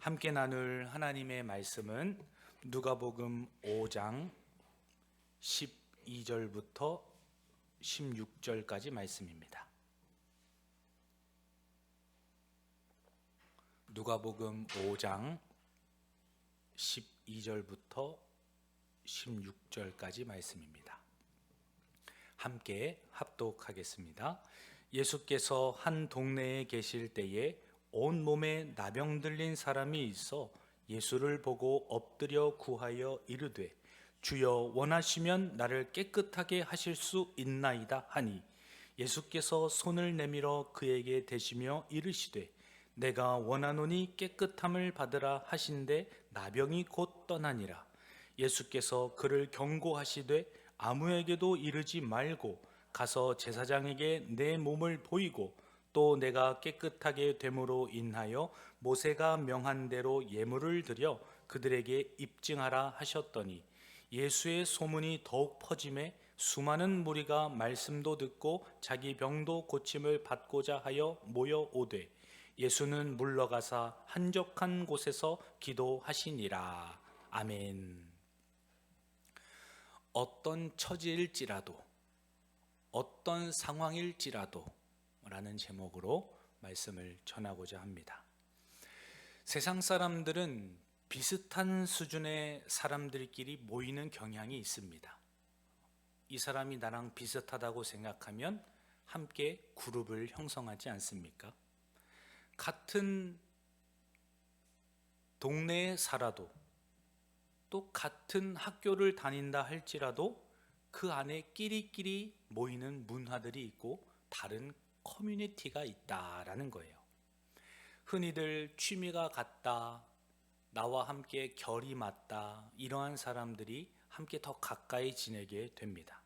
함께 나눌 하나님의 말씀은 누가복음 5장 12절부터 16절까지 말씀입니다. 누가복음 5장 12절부터 16절까지 말씀입니다. 함께 합독하겠습니다. 예수께서 한 동네에 계실 때에 온몸에 나병 들린 사람이 있어 예수를 보고 엎드려 구하여 이르되 주여 원하시면 나를 깨끗하게 하실 수 있나이다 하니 예수께서 손을 내밀어 그에게 대시며 이르시되 내가 원하노니 깨끗함을 받으라 하신대 나병이 곧 떠나니라. 예수께서 그를 경고하시되 아무에게도 이르지 말고 가서 제사장에게 내 몸을 보이고 또 내가 깨끗하게 됨으로 인하여 모세가 명한 대로 예물을 드려 그들에게 입증하라 하셨더니 예수의 소문이 더욱 퍼짐에 수많은 무리가 말씀도 듣고 자기 병도 고침을 받고자 하여 모여오되 예수는 물러가사 한적한 곳에서 기도하시니라. 아멘. 어떤 처지일지라도, 어떤 상황일지라도 라는 제목으로 말씀을 전하고자 합니다. 세상 사람들은 비슷한 수준의 사람들끼리 모이는 경향이 있습니다. 이 사람이 나랑 비슷하다고 생각하면 함께 그룹을 형성하지 않습니까? 같은 동네에 살아도 또 같은 학교를 다닌다 할지라도 그 안에 끼리끼리 모이는 문화들이 있고 다른 커뮤니티가 있다라는 거예요. 흔히들 취미가 같다, 나와 함께 결이 맞다, 이러한 사람들이 함께 더 가까이 지내게 됩니다.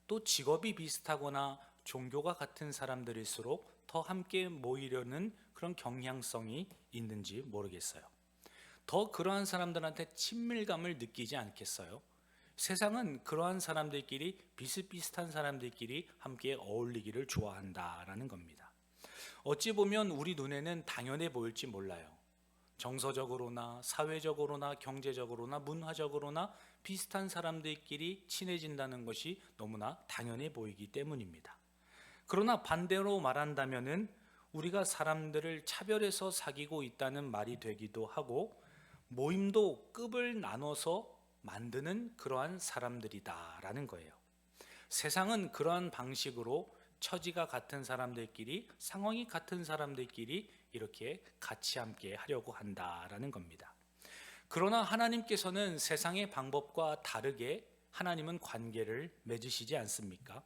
또 직업이 비슷하거나 종교가 같은 사람들일수록 더 함께 모이려는 그런 경향성이 있는지 모르겠어요. 더 그러한 사람들한테 친밀감을 느끼지 않겠어요? 세상은 그러한 사람들끼리, 비슷비슷한 사람들끼리 함께 어울리기를 좋아한다라는 겁니다. 어찌 보면 우리 눈에는 당연해 보일지 몰라요. 정서적으로나 사회적으로나 경제적으로나 문화적으로나 비슷한 사람들끼리 친해진다는 것이 너무나 당연해 보이기 때문입니다. 그러나 반대로 말한다면은 우리가 사람들을 차별해서 사귀고 있다는 말이 되기도 하고, 모임도 급을 나눠서 만드는 그러한 사람들이다라는 거예요. 세상은 그러한 방식으로 처지가 같은 사람들끼리, 상황이 같은 사람들끼리 이렇게 같이 함께 하려고 한다라는 겁니다. 그러나 하나님께서는 세상의 방법과 다르게 하나님은 관계를 맺으시지 않습니까?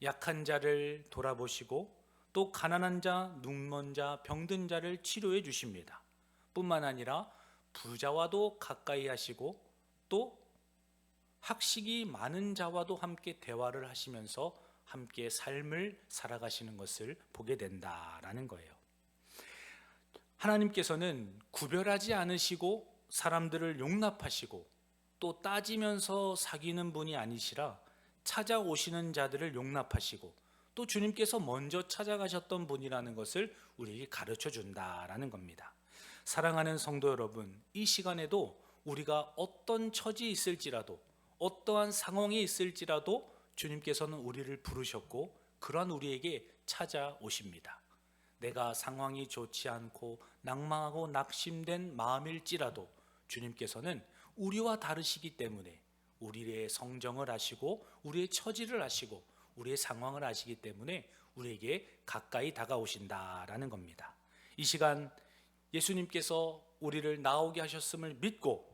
약한 자를 돌아보시고 또 가난한 자, 눈먼 자, 병든 자를 치료해 주십니다. 뿐만 아니라 부자와도 가까이 하시고 또 학식이 많은 자와도 함께 대화를 하시면서 함께 삶을 살아가시는 것을 보게 된다라는 거예요. 하나님께서는 구별하지 않으시고 사람들을 용납하시고 또 따지면서 사귀는 분이 아니시라 찾아오시는 자들을 용납하시고 또 주님께서 먼저 찾아가셨던 분이라는 것을 우리에게 가르쳐 준다라는 겁니다. 사랑하는 성도 여러분, 이 시간에도 우리가 어떤 처지에 있을지라도 어떠한 상황에 있을지라도 주님께서는 우리를 부르셨고 그러한 우리에게 찾아오십니다. 내가 상황이 좋지 않고 낭망하고 낙심된 마음일지라도 주님께서는 우리와 다르시기 때문에 우리의 성정을 아시고 우리의 처지를 아시고 우리의 상황을 아시기 때문에 우리에게 가까이 다가오신다라는 겁니다. 이 시간 예수님께서 우리를 나오게 하셨음을 믿고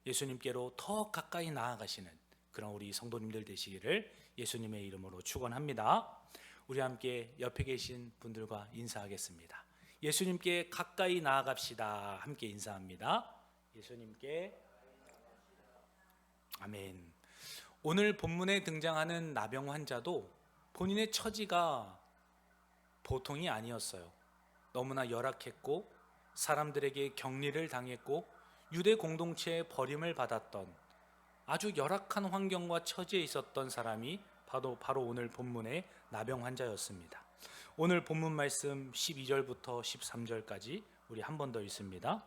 예수님께로 더 가까이 나아가시는 그런 우리 성도님들 되시기를 예수님의 이름으로 축원합니다. 우리 함께 옆에 계신 분들과 인사하겠습니다. 예수님께 가까이 나아갑시다. 함께 인사합니다. 예수님께 아멘. 오늘 본문에 등장하는 나병 환자도 본인의 처지가 보통이 아니었어요. 너무나 열악했고 사람들에게 격리를 당했고 유대 공동체에 버림을 받았던 아주 열악한 환경과 처지에 있었던 사람이 바로 오늘 본문의 나병 환자였습니다. 오늘 본문 말씀 12절부터 13절까지 우리 한 번 더 읽습니다.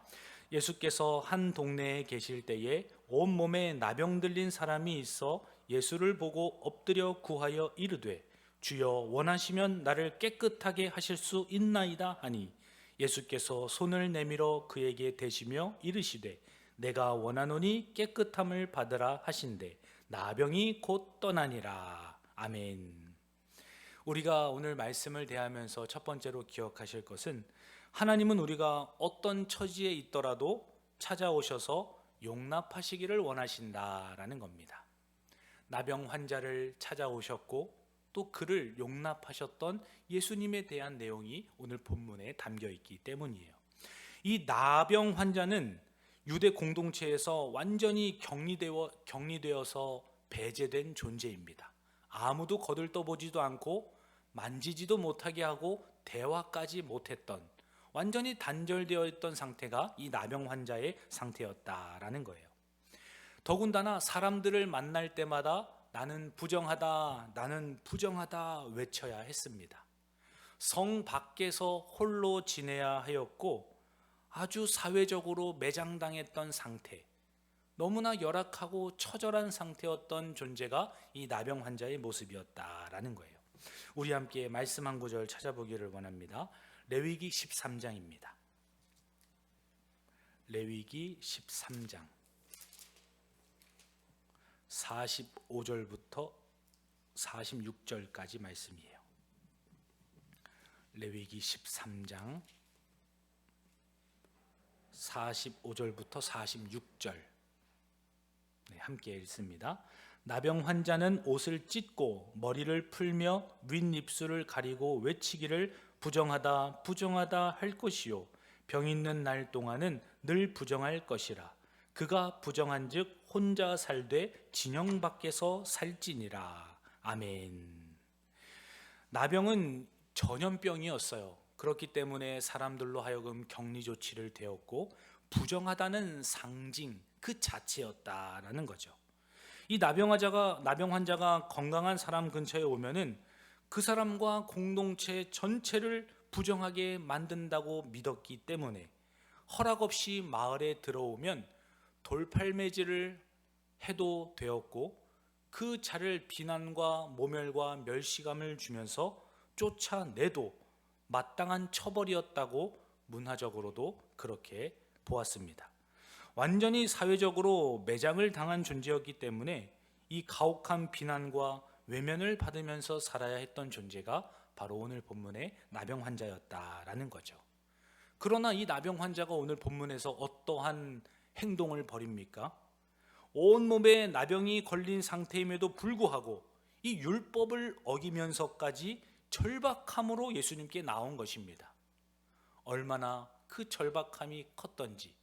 예수께서 한 동네에 계실 때에 온몸에 나병 들린 사람이 있어 예수를 보고 엎드려 구하여 이르되 주여 원하시면 나를 깨끗하게 하실 수 있나이다 하니 예수께서 손을 내밀어 그에게 대시며 이르시되 내가 원하노니 깨끗함을 받으라 하신대 나병이 곧 떠나니라. 아멘. 우리가 오늘 말씀을 대하면서 첫 번째로 기억하실 것은 하나님은 우리가 어떤 처지에 있더라도 찾아오셔서 용납하시기를 원하신다라는 겁니다. 나병 환자를 찾아오셨고 또 그를 용납하셨던 예수님에 대한 내용이 오늘 본문에 담겨 있기 때문이에요. 이 나병 환자는 유대 공동체에서 완전히 격리되어서 배제된 존재입니다. 아무도 거들떠보지도 않고 만지지도 못하게 하고 대화까지 못했던 완전히 단절되어 있던 상태가 이 나병 환자의 상태였다라는 거예요. 더군다나 사람들을 만날 때마다 나는 부정하다, 나는 부정하다 외쳐야 했습니다. 성 밖에서 홀로 지내야 하였고 아주 사회적으로 매장당했던 상태, 너무나 열악하고 처절한 상태였던 존재가 이 나병 환자의 모습이었다라는 거예요. 우리 함께 말씀 한 구절 찾아보기를 원합니다. 레위기 13장입니다. 레위기 13장 45절부터 46절까지 말씀이에요. 레위기 13장 45절부터 46절 함께 읽습니다. 나병 환자는 옷을 찢고 머리를 풀며 윗입술을 가리고 외치기를 부정하다 부정하다 할 것이요 병 있는 날 동안은 늘 부정할 것이라. 그가 부정한즉 혼자 살되 진영 밖에서 살지니라. 아멘. 나병은 전염병이었어요. 그렇기 때문에 사람들로 하여금 격리 조치를 되었고 부정하다는 상징 그 자체였다라는 거죠. 이 나병 환자가 건강한 사람 근처에 오면은 그 사람과 공동체 전체를 부정하게 만든다고 믿었기 때문에 허락 없이 마을에 들어오면 돌팔매질을 해도 되었고 그 자를 비난과 모멸과 멸시감을 주면서 쫓아내도 마땅한 처벌이었다고 문화적으로도 그렇게 보았습니다. 완전히 사회적으로 매장을 당한 존재였기 때문에 이 가혹한 비난과 외면을 받으면서 살아야 했던 존재가 바로 오늘 본문의 나병 환자였다라는 거죠. 그러나 이 나병 환자가 오늘 본문에서 어떠한 행동을 벌입니까? 온몸에 나병이 걸린 상태임에도 불구하고 이 율법을 어기면서까지 절박함으로 예수님께 나온 것입니다. 얼마나 그 절박함이 컸던지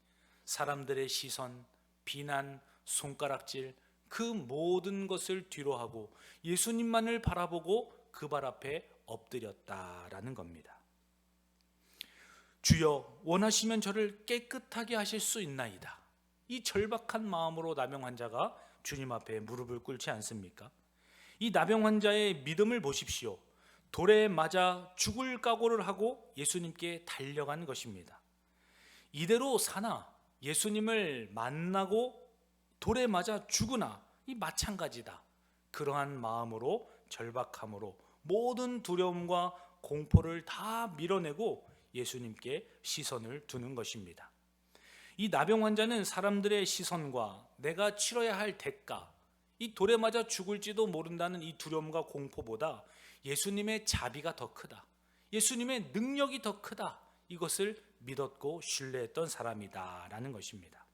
사람들의 시선, 비난, 손가락질 그 모든 것을 뒤로하고 예수님만을 바라보고 그 발 앞에 엎드렸다라는 겁니다. 주여 원하시면 저를 깨끗하게 하실 수 있나이다. 이 절박한 마음으로 나병 환자가 주님 앞에 무릎을 꿇지 않습니까? 이 나병 환자의 믿음을 보십시오. 돌에 맞아 죽을 각오를 하고 예수님께 달려간 것입니다. 이대로 사나 예수님을 만나고 돌에 맞아 죽으나 이 마찬가지다. 그러한 마음으로 절박함으로 모든 두려움과 공포를 다 밀어내고 예수님께 시선을 두는 것입니다. 이 나병 환자는 사람들의 시선과 내가 치러야 할 대가, 이 돌에 맞아 죽을지도 모른다는 이 두려움과 공포보다 예수님의 자비가 더 크다, 예수님의 능력이 더 크다, 이것을 믿었고 신뢰했던 사람이다라는 것입니다.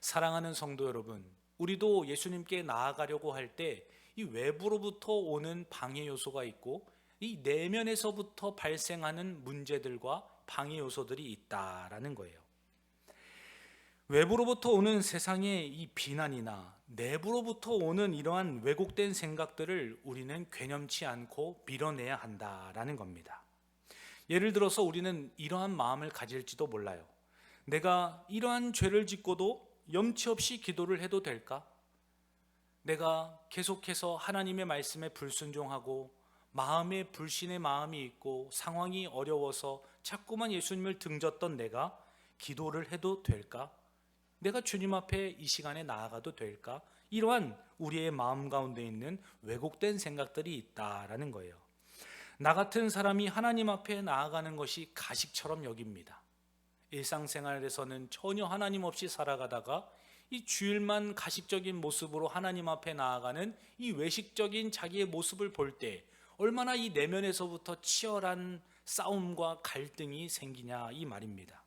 사랑하는 성도 여러분, 우리도 예수님께 나아가려고 할 때 이 외부로부터 오는 방해 요소가 있고 이 내면에서부터 발생하는 문제들과 방해 요소들이 있다라는 거예요. 외부로부터 오는 세상의 이 비난이나 내부로부터 오는 이러한 왜곡된 생각들을 우리는 괴념치 않고 밀어내야 한다라는 겁니다. 예를 들어서 우리는 이러한 마음을 가질지도 몰라요. 내가 이러한 죄를 짓고도 염치 없이 기도를 해도 될까? 내가 계속해서 하나님의 말씀에 불순종하고 마음에 불신의 마음이 있고 상황이 어려워서 자꾸만 예수님을 등졌던 내가 기도를 해도 될까? 내가 주님 앞에 이 시간에 나아가도 될까? 이러한 우리의 마음 가운데 있는 왜곡된 생각들이 있다라는 거예요. 나 같은 사람이 하나님 앞에 나아가는 것이 가식처럼 여깁니다. 일상생활에서는 전혀 하나님 없이 살아가다가 이 주일만 가식적인 모습으로 하나님 앞에 나아가는 이 외식적인 자기의 모습을 볼 때 얼마나 이 내면에서부터 치열한 싸움과 갈등이 생기냐 이 말입니다.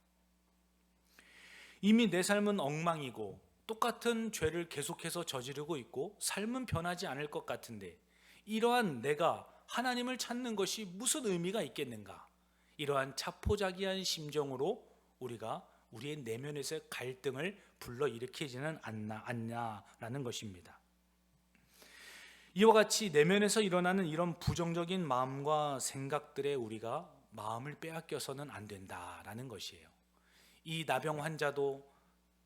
이미 내 삶은 엉망이고 똑같은 죄를 계속해서 저지르고 있고 삶은 변하지 않을 것 같은데 이러한 내가 하나님을 찾는 것이 무슨 의미가 있겠는가? 이러한 자포자기한 심정으로 우리가 우리의 내면에서의 갈등을 불러일으키지는 않냐라는 것입니다. 이와 같이 내면에서 일어나는 이런 부정적인 마음과 생각들에 우리가 마음을 빼앗겨서는 안 된다라는 것이에요. 이 나병 환자도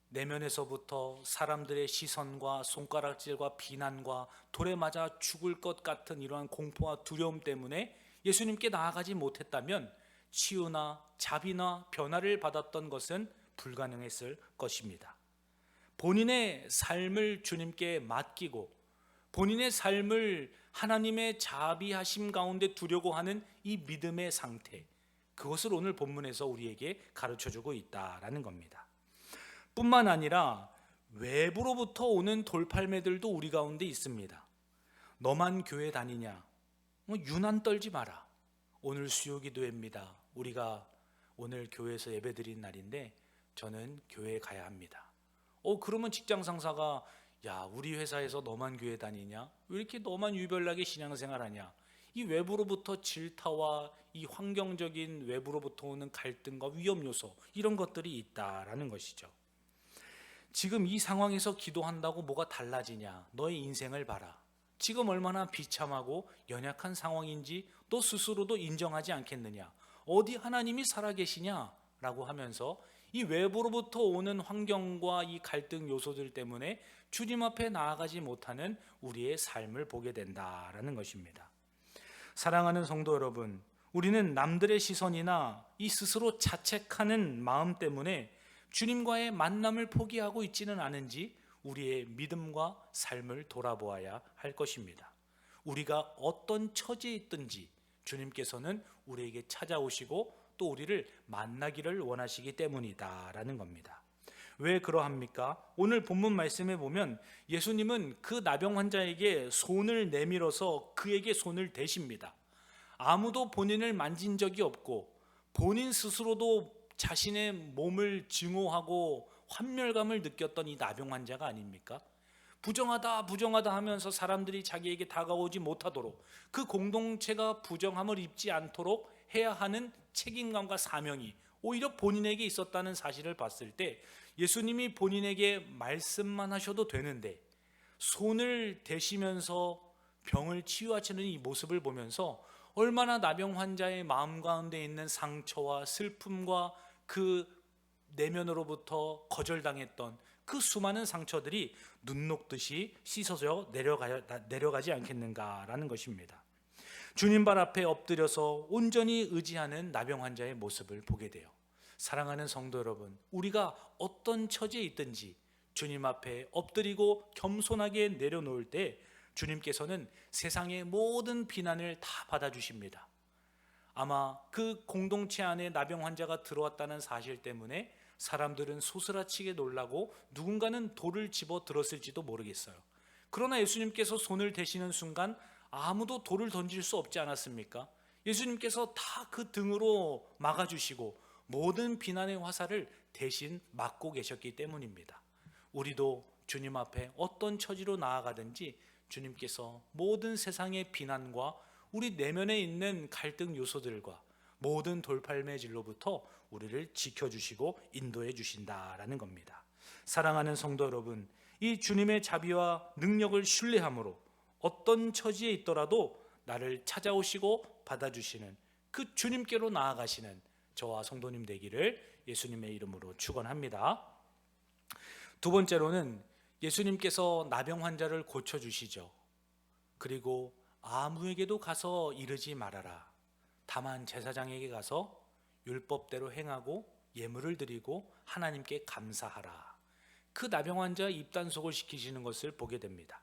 내면에서부터 사람들의 시선과 손가락질과 비난과 돌에 맞아 죽을 것 같은 이러한 공포와 두려움 때문에 예수님께 나아가지 못했다면 치유나 자비나 변화를 받았던 것은 불가능했을 것입니다. 본인의 삶을 주님께 맡기고 본인의 삶을 하나님의 자비하심 가운데 두려고 하는 이 믿음의 상태, 그것을 오늘 본문에서 우리에게 가르쳐주고 있다라는 겁니다. 뿐만 아니라 외부로부터 오는 돌팔매들도 우리 가운데 있습니다. 너만 교회 다니냐? 유난 떨지 마라. 오늘 수요기도회입니다. 우리가 오늘 교회에서 예배드린 날인데 저는 교회에 가야 합니다. 그러면 직장 상사가 야, 우리 회사에서 너만 교회 다니냐? 왜 이렇게 너만 유별나게 신앙생활하냐? 이 외부로부터 질타와 이 환경적인 외부로부터 오는 갈등과 위험 요소, 이런 것들이 있다라는 것이죠. 지금 이 상황에서 기도한다고 뭐가 달라지냐? 너의 인생을 봐라. 지금 얼마나 비참하고 연약한 상황인지 너 스스로도 인정하지 않겠느냐? 어디 하나님이 살아계시냐? 라고 하면서 이 외부로부터 오는 환경과 이 갈등 요소들 때문에 주님 앞에 나아가지 못하는 우리의 삶을 보게 된다라는 것입니다. 사랑하는 성도 여러분, 우리는 남들의 시선이나 이 스스로 자책하는 마음 때문에 주님과의 만남을 포기하고 있지는 않은지 우리의 믿음과 삶을 돌아보아야 할 것입니다. 우리가 어떤 처지에 있든지 주님께서는 우리에게 찾아오시고 또 우리를 만나기를 원하시기 때문이다라는 겁니다. 왜 그러합니까? 오늘 본문 말씀에 보면 예수님은 그 나병 환자에게 손을 내밀어서 그에게 손을 대십니다. 아무도 본인을 만진 적이 없고 본인 스스로도 자신의 몸을 증오하고 환멸감을 느꼈던 이 나병 환자가 아닙니까? 부정하다 부정하다 하면서 사람들이 자기에게 다가오지 못하도록 그 공동체가 부정함을 입지 않도록 해야 하는 책임감과 사명이 오히려 본인에게 있었다는 사실을 봤을 때 예수님이 본인에게 말씀만 하셔도 되는데 손을 대시면서 병을 치유하시는 이 모습을 보면서 얼마나 나병 환자의 마음 가운데 있는 상처와 슬픔과 그 내면으로부터 거절당했던 그 수많은 상처들이 눈 녹듯이 씻어져 내려가지 않겠는가라는 것입니다. 주님 발 앞에 엎드려서 온전히 의지하는 나병 환자의 모습을 보게 돼요. 사랑하는 성도 여러분, 우리가 어떤 처지에 있든지 주님 앞에 엎드리고 겸손하게 내려놓을 때 주님께서는 세상의 모든 비난을 다 받아주십니다. 아마 그 공동체 안에 나병 환자가 들어왔다는 사실 때문에 사람들은 소스라치게 놀라고 누군가는 돌을 집어 들었을지도 모르겠어요. 그러나 예수님께서 손을 대시는 순간 아무도 돌을 던질 수 없지 않았습니까? 예수님께서 다 그 등으로 막아주시고 모든 비난의 화살을 대신 막고 계셨기 때문입니다. 우리도 주님 앞에 어떤 처지로 나아가든지 주님께서 모든 세상의 비난과 우리 내면에 있는 갈등 요소들과 모든 돌팔매질로부터 우리를 지켜주시고 인도해 주신다라는 겁니다. 사랑하는 성도 여러분, 이 주님의 자비와 능력을 신뢰함으로 어떤 처지에 있더라도 나를 찾아오시고 받아주시는 그 주님께로 나아가시는 저와 성도님 되기를 예수님의 이름으로 축원합니다. 두 번째로는 예수님께서 나병 환자를 고쳐주시죠. 그리고 아무에게도 가서 이르지 말아라. 다만 제사장에게 가서 율법대로 행하고 예물을 드리고 하나님께 감사하라. 그 나병 환자의 입단속을 시키시는 것을 보게 됩니다.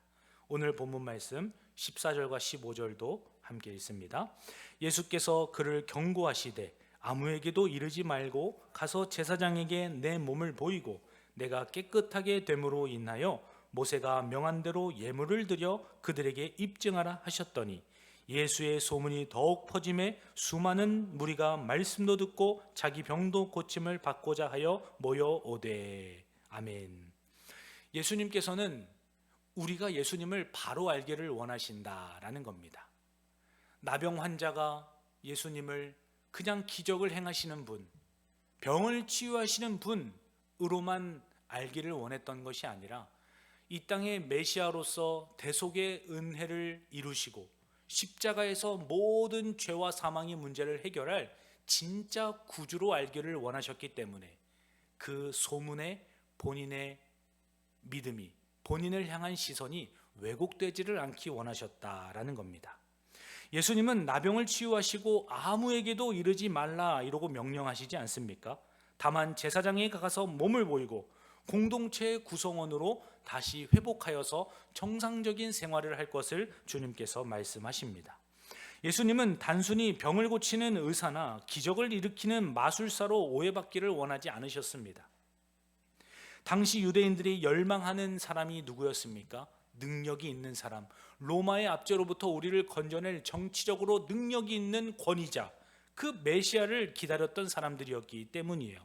오늘 본문 말씀 14절과 15절도 함께 읽습니다. 예수께서 그를 경고하시되 아무에게도 이르지 말고 가서 제사장에게 내 몸을 보이고 내가 깨끗하게 됨으로 인하여 모세가 명한 대로 예물을 드려 그들에게 입증하라 하셨더니 예수의 소문이 더욱 퍼짐에 수많은 무리가 말씀도 듣고 자기 병도 고침을 받고자 하여 모여오되. 아멘. 예수님께서는 우리가 예수님을 바로 알기를 원하신다라는 겁니다. 나병 환자가 예수님을 그냥 기적을 행하시는 분, 병을 치유하시는 분으로만 알기를 원했던 것이 아니라 이 땅의 메시아로서 대속의 은혜를 이루시고 십자가에서 모든 죄와 사망의 문제를 해결할 진짜 구주로 알기를 원하셨기 때문에 그 소문에 본인의 믿음이, 본인을 향한 시선이 왜곡되지를 않기 원하셨다라는 겁니다. 예수님은 나병을 치유하시고 아무에게도 이르지 말라 이러고 명령하시지 않습니까? 다만 제사장에 가서 몸을 보이고 공동체의 구성원으로 다시 회복하여서 정상적인 생활을 할 것을 주님께서 말씀하십니다. 예수님은 단순히 병을 고치는 의사나 기적을 일으키는 마술사로 오해받기를 원하지 않으셨습니다. 당시 유대인들이 열망하는 사람이 누구였습니까? 능력이 있는 사람, 로마의 압제로부터 우리를 건져낼 정치적으로 능력이 있는 권위자, 그 메시아를 기다렸던 사람들이었기 때문이에요.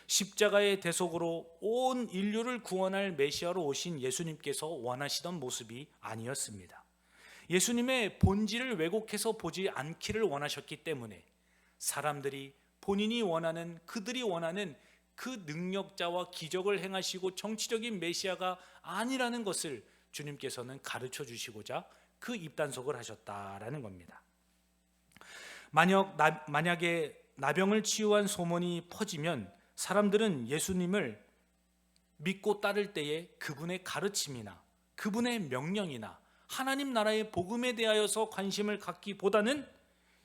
십자가의 대속으로 온 인류를 구원할 메시아로 오신 예수님께서 원하시던 모습이 아니었습니다. 예수님의 본질을 왜곡해서 보지 않기를 원하셨기 때문에 사람들이 본인이 원하는, 그들이 원하는 그 능력자와 기적을 행하시고 정치적인 메시아가 아니라는 것을 주님께서는 가르쳐 주시고자 그 입단속을 하셨다라는 겁니다. 만약에 나병을 치유한 소문이 퍼지면 사람들은 예수님을 믿고 따를 때에 그분의 가르침이나 그분의 명령이나 하나님 나라의 복음에 대하여서 관심을 갖기보다는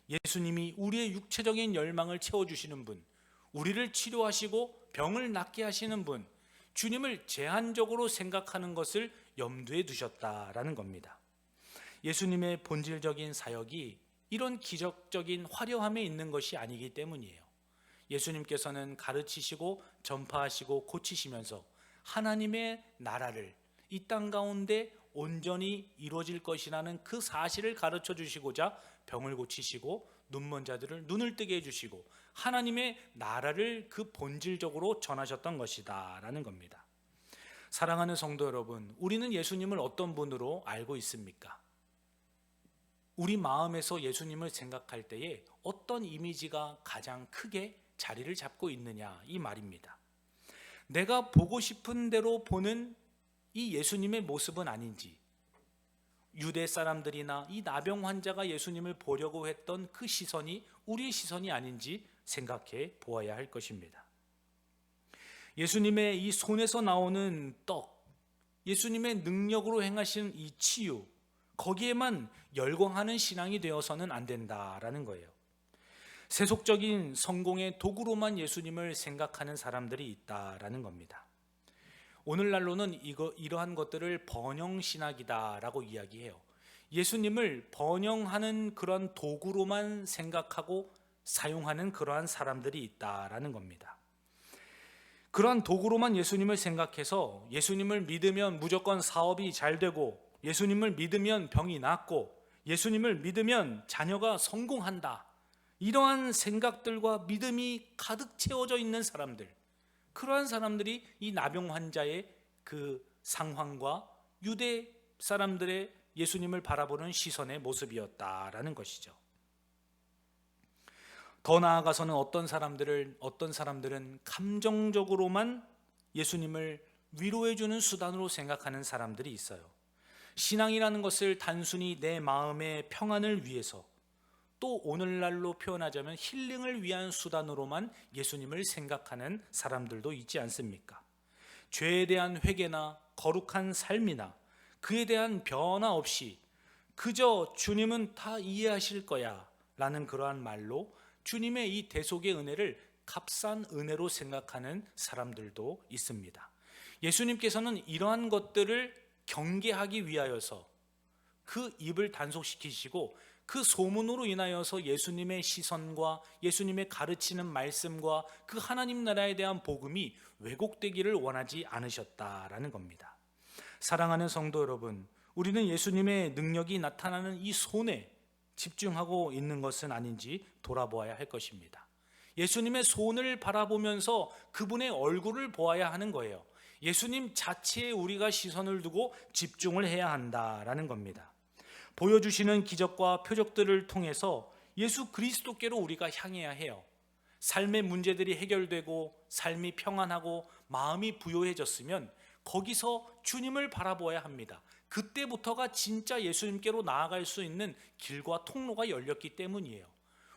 예수님이 우리의 육체적인 열망을 채워주시는 분, 우리를 치료하시고 병을 낫게 하시는 분, 주님을 제한적으로 생각하는 것을 염두에 두셨다라는 겁니다. 예수님의 본질적인 사역이 이런 기적적인 화려함에 있는 것이 아니기 때문이에요. 예수님께서는 가르치시고 전파하시고 고치시면서 하나님의 나라를 이 땅 가운데 온전히 이루어질 것이라는 그 사실을 가르쳐 주시고자 병을 고치시고 눈먼 자들을 눈을 뜨게 해주시고 하나님의 나라를 그 본질적으로 전하셨던 것이다 라는 겁니다. 사랑하는 성도 여러분, 우리는 예수님을 어떤 분으로 알고 있습니까? 우리 마음에서 예수님을 생각할 때에 어떤 이미지가 가장 크게 자리를 잡고 있느냐, 이 말입니다. 내가 보고 싶은 대로 보는 이 예수님의 모습은 아닌지, 유대 사람들이나 이 나병 환자가 예수님을 보려고 했던 그 시선이 우리의 시선이 아닌지 생각해 보아야 할 것입니다. 예수님의 이 손에서 나오는 떡, 예수님의 능력으로 행하신 이 치유, 거기에만 열광하는 신앙이 되어서는 안 된다라는 거예요. 세속적인 성공의 도구로만 예수님을 생각하는 사람들이 있다라는 겁니다. 오늘날로는 이러한 것들을 번영신학이다라고 이야기해요. 예수님을 번영하는 그런 도구로만 생각하고 사용하는 그러한 사람들이 있다라는 겁니다. 그러한 도구로만 예수님을 생각해서 예수님을 믿으면 무조건 사업이 잘 되고, 예수님을 믿으면 병이 낫고, 예수님을 믿으면 자녀가 성공한다, 이러한 생각들과 믿음이 가득 채워져 있는 사람들, 그러한 사람들이 이 나병 환자의 그 상황과 유대 사람들의 예수님을 바라보는 시선의 모습이었다라는 것이죠. 더 나아가서는 어떤 사람들은 감정적으로만 예수님을 위로해주는 수단으로 생각하는 사람들이 있어요. 신앙이라는 것을 단순히 내 마음의 평안을 위해서, 또 오늘날로 표현하자면 힐링을 위한 수단으로만 예수님을 생각하는 사람들도 있지 않습니까? 죄에 대한 회개나 거룩한 삶이나 그에 대한 변화 없이 그저 주님은 다 이해하실 거야 라는 그러한 말로 주님의 이 대속의 은혜를 값싼 은혜로 생각하는 사람들도 있습니다. 예수님께서는 이러한 것들을 경계하기 위하여서 그 입을 단속시키시고 그 소문으로 인하여서 예수님의 시선과 예수님의 가르치는 말씀과 그 하나님 나라에 대한 복음이 왜곡되기를 원하지 않으셨다라는 겁니다. 사랑하는 성도 여러분, 우리는 예수님의 능력이 나타나는 이 손에 집중하고 있는 것은 아닌지 돌아보아야 할 것입니다. 예수님의 손을 바라보면서 그분의 얼굴을 보아야 하는 거예요. 예수님 자체에 우리가 시선을 두고 집중을 해야 한다라는 겁니다. 보여주시는 기적과 표적들을 통해서 예수 그리스도께로 우리가 향해야 해요. 삶의 문제들이 해결되고 삶이 평안하고 마음이 부요해졌으면 거기서 주님을 바라보아야 합니다. 그때부터가 진짜 예수님께로 나아갈 수 있는 길과 통로가 열렸기 때문이에요.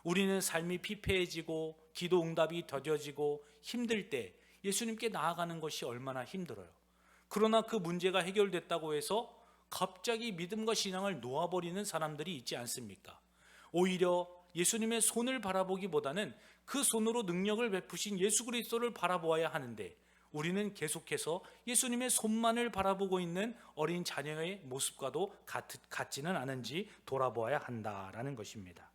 우리는 삶이 피폐해지고 기도 응답이 더뎌지고 힘들 때 예수님께 나아가는 것이 얼마나 힘들어요. 그러나 그 문제가 해결됐다고 해서 갑자기 믿음과 신앙을 놓아버리는 사람들이 있지 않습니까? 오히려 예수님의 손을 바라보기보다는 그 손으로 능력을 베푸신 예수 그리스도를 바라보아야 하는데, 우리는 계속해서 예수님의 손만을 바라보고 있는 어린 자녀의 모습과도 같지는 않은지 돌아보아야 한다라는 것입니다.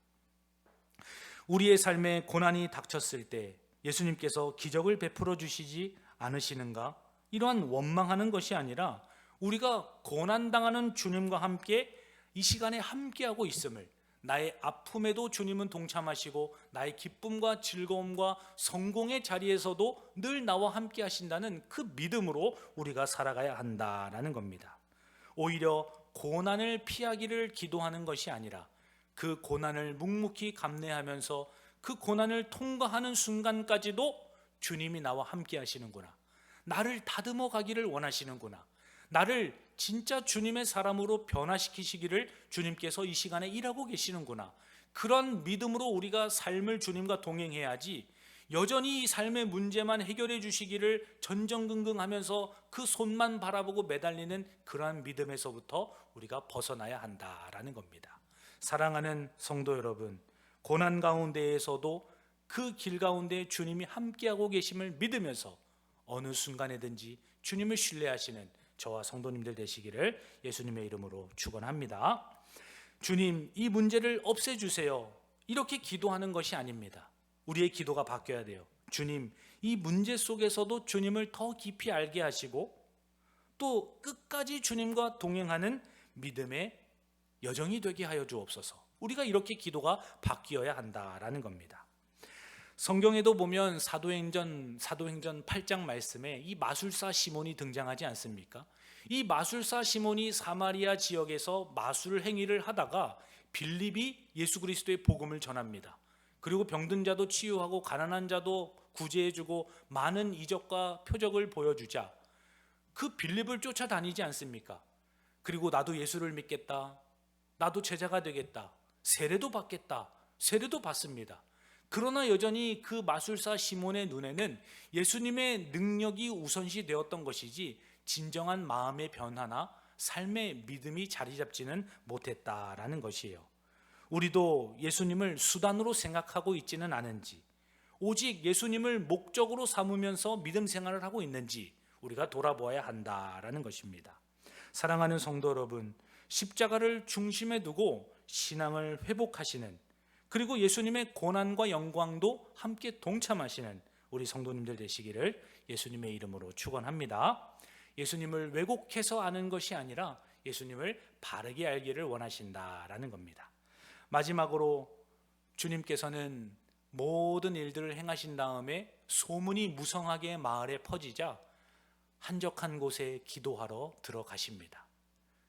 우리의 삶에 고난이 닥쳤을 때 예수님께서 기적을 베풀어 주시지 않으시는가? 이러한 원망하는 것이 아니라 우리가 고난당하는 주님과 함께 이 시간에 함께하고 있음을, 나의 아픔에도 주님은 동참하시고 나의 기쁨과 즐거움과 성공의 자리에서도 늘 나와 함께 하신다는 그 믿음으로 우리가 살아가야 한다라는 겁니다. 오히려 고난을 피하기를 기도하는 것이 아니라 그 고난을 묵묵히 감내하면서 그 고난을 통과하는 순간까지도 주님이 나와 함께 하시는구나, 나를 다듬어 가기를 원하시는구나, 나를 진짜 주님의 사람으로 변화시키시기를 주님께서 이 시간에 일하고 계시는구나, 그런 믿음으로 우리가 삶을 주님과 동행해야지 여전히 이 삶의 문제만 해결해 주시기를 전전긍긍하면서 그 손만 바라보고 매달리는 그러한 믿음에서부터 우리가 벗어나야 한다라는 겁니다. 사랑하는 성도 여러분, 고난 가운데에서도 그 길 가운데 주님이 함께하고 계심을 믿으면서 어느 순간에든지 주님을 신뢰하시는 저와 성도님들 되시기를 예수님의 이름으로 축원합니다. 주님, 이 문제를 없애주세요, 이렇게 기도하는 것이 아닙니다. 우리의 기도가 바뀌어야 돼요. 주님, 이 문제 속에서도 주님을 더 깊이 알게 하시고 또 끝까지 주님과 동행하는 믿음의 여정이 되게 하여 주옵소서. 우리가 이렇게 기도가 바뀌어야 한다라는 겁니다. 성경에도 보면 사도행전 8장 말씀에 이 마술사 시몬이 등장하지 않습니까? 이 마술사 시몬이 사마리아 지역에서 마술 행위를 하다가 빌립이 예수 그리스도의 복음을 전합니다. 그리고 병든 자도 치유하고 가난한 자도 구제해주고 많은 이적과 표적을 보여주자 그 빌립을 쫓아다니지 않습니까? 그리고 나도 예수를 믿겠다, 나도 제자가 되겠다, 세례도 받겠다, 세례도 받습니다. 그러나 여전히 그 마술사 시몬의 눈에는 예수님의 능력이 우선시 되었던 것이지 진정한 마음의 변화나 삶의 믿음이 자리 잡지는 못했다라는 것이에요. 우리도 예수님을 수단으로 생각하고 있지는 않은지, 오직 예수님을 목적으로 삼으면서 믿음 생활을 하고 있는지 우리가 돌아보아야 한다라는 것입니다. 사랑하는 성도 여러분, 십자가를 중심에 두고 신앙을 회복하시는, 그리고 예수님의 고난과 영광도 함께 동참하시는 우리 성도님들 되시기를 예수님의 이름으로 축원합니다. 예수님을 왜곡해서 아는 것이 아니라 예수님을 바르게 알기를 원하신다라는 겁니다. 마지막으로 주님께서는 모든 일들을 행하신 다음에 소문이 무성하게 마을에 퍼지자 한적한 곳에 기도하러 들어가십니다.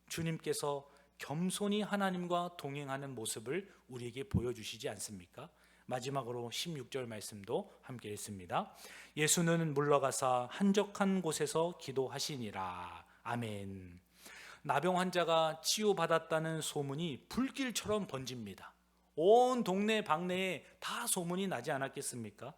주님께서 겸손히 하나님과 동행하는 모습을 우리에게 보여주시지 않습니까? 마지막으로 16절 말씀도 함께 읽습니다. 예수는 물러가사 한적한 곳에서 기도하시니라. 아멘. 나병 환자가 치유받았다는 소문이 불길처럼 번집니다. 온 동네 방네에 다 소문이 나지 않았겠습니까?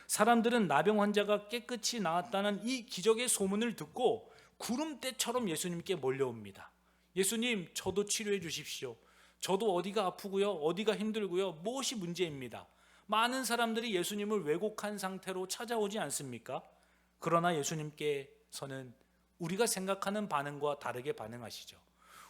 사람들은 나병 환자가 깨끗이 나았다는 이 기적의 소문을 듣고 구름대처럼 예수님께 몰려옵니다. 예수님, 저도 치료해 주십시오. 저도 어디가 아프고요, 어디가 힘들고요, 무엇이 문제입니다. 많은 사람들이 예수님을 왜곡한 상태로 찾아오지 않습니까? 그러나 예수님께서는 우리가 생각하는 반응과 다르게 반응하시죠.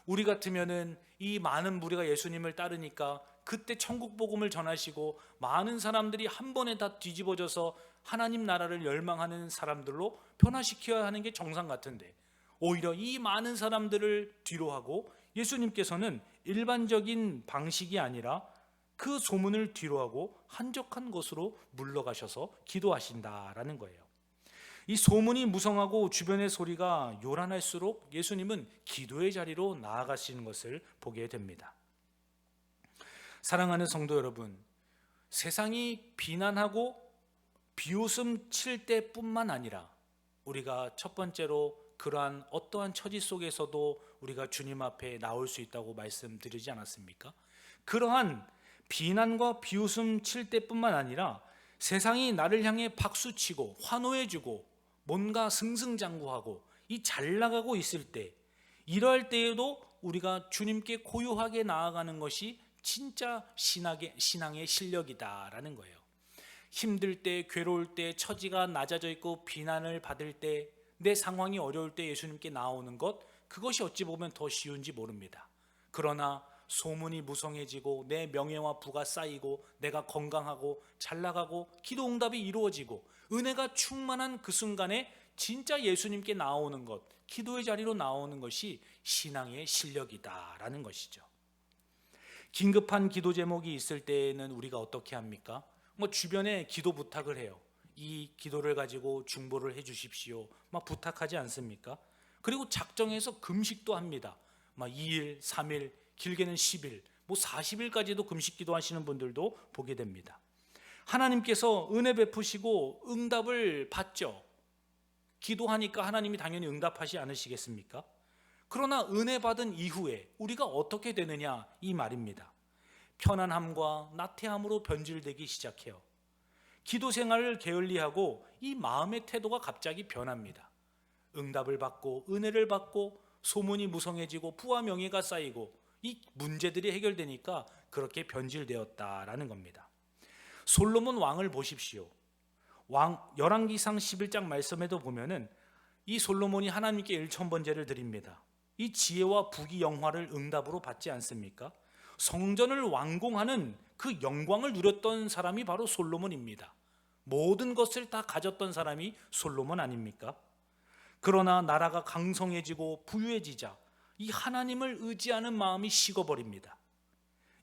우리 같으면은 이 많은 무리가 예수님을 따르니까 그때 천국 복음을 전하시고 많은 사람들이 한 번에 다 뒤집어져서 하나님 나라를 열망하는 사람들로 변화시켜야 하는 게 정상 같은데, 오히려 이 많은 사람들을 뒤로 하고 예수님께서는 일반적인 방식이 아니라 그 소문을 뒤로하고 한적한 곳으로 물러가셔서 기도하신다라는 거예요. 이 소문이 무성하고 주변의 소리가 요란할수록 예수님은 기도의 자리로 나아가시는 것을 보게 됩니다. 사랑하는 성도 여러분, 세상이 비난하고 비웃음 칠 때뿐만 아니라 우리가 첫 번째로 그러한 어떠한 처지 속에서도 우리가 주님 앞에 나올 수 있다고 말씀드리지 않았습니까? 그러한 비난과 비웃음 칠 때뿐만 아니라 세상이 나를 향해 박수치고 환호해주고 뭔가 승승장구하고 이 잘 나가고 있을 때, 이럴 때에도 우리가 주님께 고요하게 나아가는 것이 진짜 신앙의 실력이다라는 거예요. 힘들 때, 괴로울 때, 처지가 낮아져 있고 비난을 받을 때, 내 상황이 어려울 때 예수님께 나오는 것, 그것이 어찌 보면 더 쉬운지 모릅니다. 그러나 소문이 무성해지고 내 명예와 부가 쌓이고 내가 건강하고 잘 나가고 기도 응답이 이루어지고 은혜가 충만한 그 순간에 진짜 예수님께 나오는 것, 기도의 자리로 나오는 것이 신앙의 실력이다라는 것이죠. 긴급한 기도 제목이 있을 때에는 우리가 어떻게 합니까? 주변에 기도 부탁을 해요. 이 기도를 가지고 중보를 해 주십시오, 막 부탁하지 않습니까? 그리고 작정해서 금식도 합니다. 2일, 3일, 길게는 10일, 40일까지도 금식 기도하시는 분들도 보게 됩니다. 하나님께서 은혜 베푸시고 응답을 받죠. 기도하니까 하나님이 당연히 응답하지 않으시겠습니까? 그러나 은혜 받은 이후에 우리가 어떻게 되느냐, 이 말입니다. 편안함과 나태함으로 변질되기 시작해요. 기도 생활을 게을리하고 이 마음의 태도가 갑자기 변합니다. 응답을 받고 은혜를 받고 소문이 무성해지고 부와 명예가 쌓이고 이 문제들이 해결되니까 그렇게 변질되었다라는 겁니다. 솔로몬 왕을 보십시오. 열왕기상 11장 말씀에도 보면은 이 솔로몬이 하나님께 일천번제를 드립니다. 이 지혜와 부귀 영화를 응답으로 받지 않습니까? 성전을 완공하는 그 영광을 누렸던 사람이 바로 솔로몬입니다. 모든 것을 다 가졌던 사람이 솔로몬 아닙니까? 그러나 나라가 강성해지고 부유해지자 이 하나님을 의지하는 마음이 식어버립니다.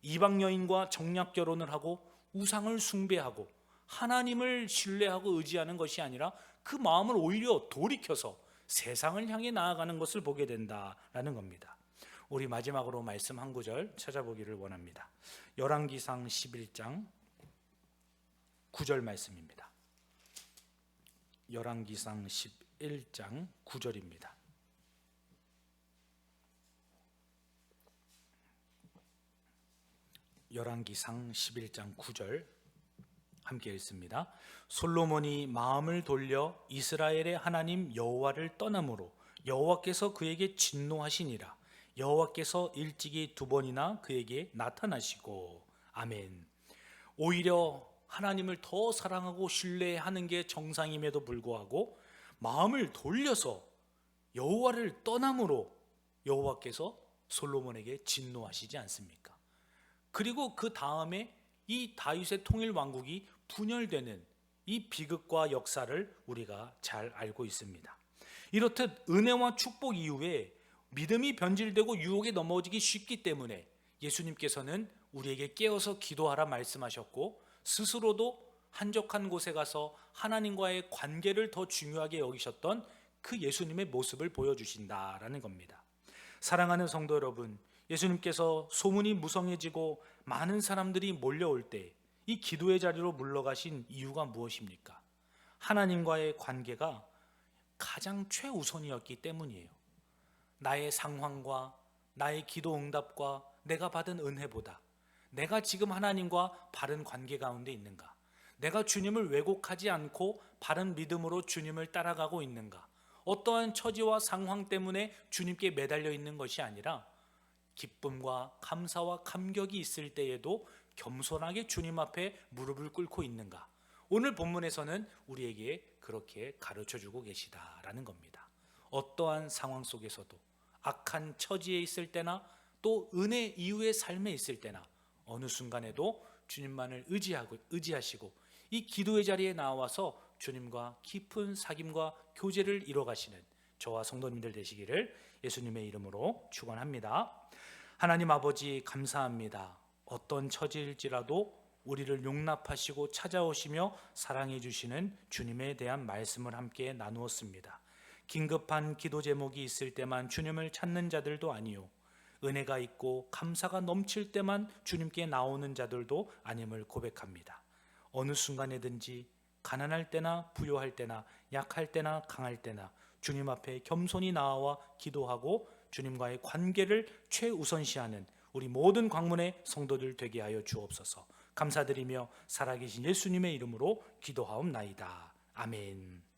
이방 여인과 정략 결혼을 하고 우상을 숭배하고 하나님을 신뢰하고 의지하는 것이 아니라 그 마음을 오히려 돌이켜서 세상을 향해 나아가는 것을 보게 된다라는 겁니다. 우리 마지막으로 말씀 한 구절 찾아보기를 원합니다. 열왕기상 11장 9절 말씀입니다. 열왕기상 11장 9절입니다. 열왕기상 11장 9절 함께 읽습니다. 솔로몬이 마음을 돌려 이스라엘의 하나님 여호와를 떠남으로 여호와께서 그에게 진노하시니라. 여호와께서 일찍이 2번이나 그에게 나타나시고. 아멘. 오히려 하나님을 더 사랑하고 신뢰하는 게 정상임에도 불구하고 마음을 돌려서 여호와를 떠남으로 여호와께서 솔로몬에게 진노하시지 않습니까? 그리고 그 다음에 이 다윗의 통일 왕국이 분열되는 이 비극과 역사를 우리가 잘 알고 있습니다. 이렇듯 은혜와 축복 이후에 믿음이 변질되고 유혹에 넘어지기 쉽기 때문에 예수님께서는 우리에게 깨어서 기도하라 말씀하셨고, 스스로도 한적한 곳에 가서 하나님과의 관계를 더 중요하게 여기셨던 그 예수님의 모습을 보여주신다라는 겁니다. 사랑하는 성도 여러분, 예수님께서 소문이 무성해지고 많은 사람들이 몰려올 때 이 기도의 자리로 물러가신 이유가 무엇입니까? 하나님과의 관계가 가장 최우선이었기 때문이에요. 나의 상황과 나의 기도 응답과 내가 받은 은혜보다 내가 지금 하나님과 바른 관계 가운데 있는가? 내가 주님을 왜곡하지 않고 바른 믿음으로 주님을 따라가고 있는가? 어떠한 처지와 상황 때문에 주님께 매달려 있는 것이 아니라 기쁨과 감사와 감격이 있을 때에도 겸손하게 주님 앞에 무릎을 꿇고 있는가? 오늘 본문에서는 우리에게 그렇게 가르쳐주고 계시다라는 겁니다. 어떠한 상황 속에서도 악한 처지에 있을 때나 또 은혜 이후의 삶에 있을 때나 어느 순간에도 주님만을 의지하시고 이 기도의 자리에 나와서 주님과 깊은 사귐과 교제를 이뤄가시는 저와 성도님들 되시기를 예수님의 이름으로 축원합니다. 하나님 아버지 감사합니다. 어떤 처지일지라도 우리를 용납하시고 찾아오시며 사랑해 주시는 주님에 대한 말씀을 함께 나누었습니다. 긴급한 기도 제목이 있을 때만 주님을 찾는 자들도 아니요, 은혜가 있고 감사가 넘칠 때만 주님께 나오는 자들도 아님을 고백합니다. 어느 순간에든지 가난할 때나 부요할 때나 약할 때나 강할 때나 주님 앞에 겸손히 나와 기도하고 주님과의 관계를 최우선시하는 우리 모든 광문의 성도들 되게 하여 주옵소서. 감사드리며 살아계신 예수님의 이름으로 기도하옵나이다. 아멘.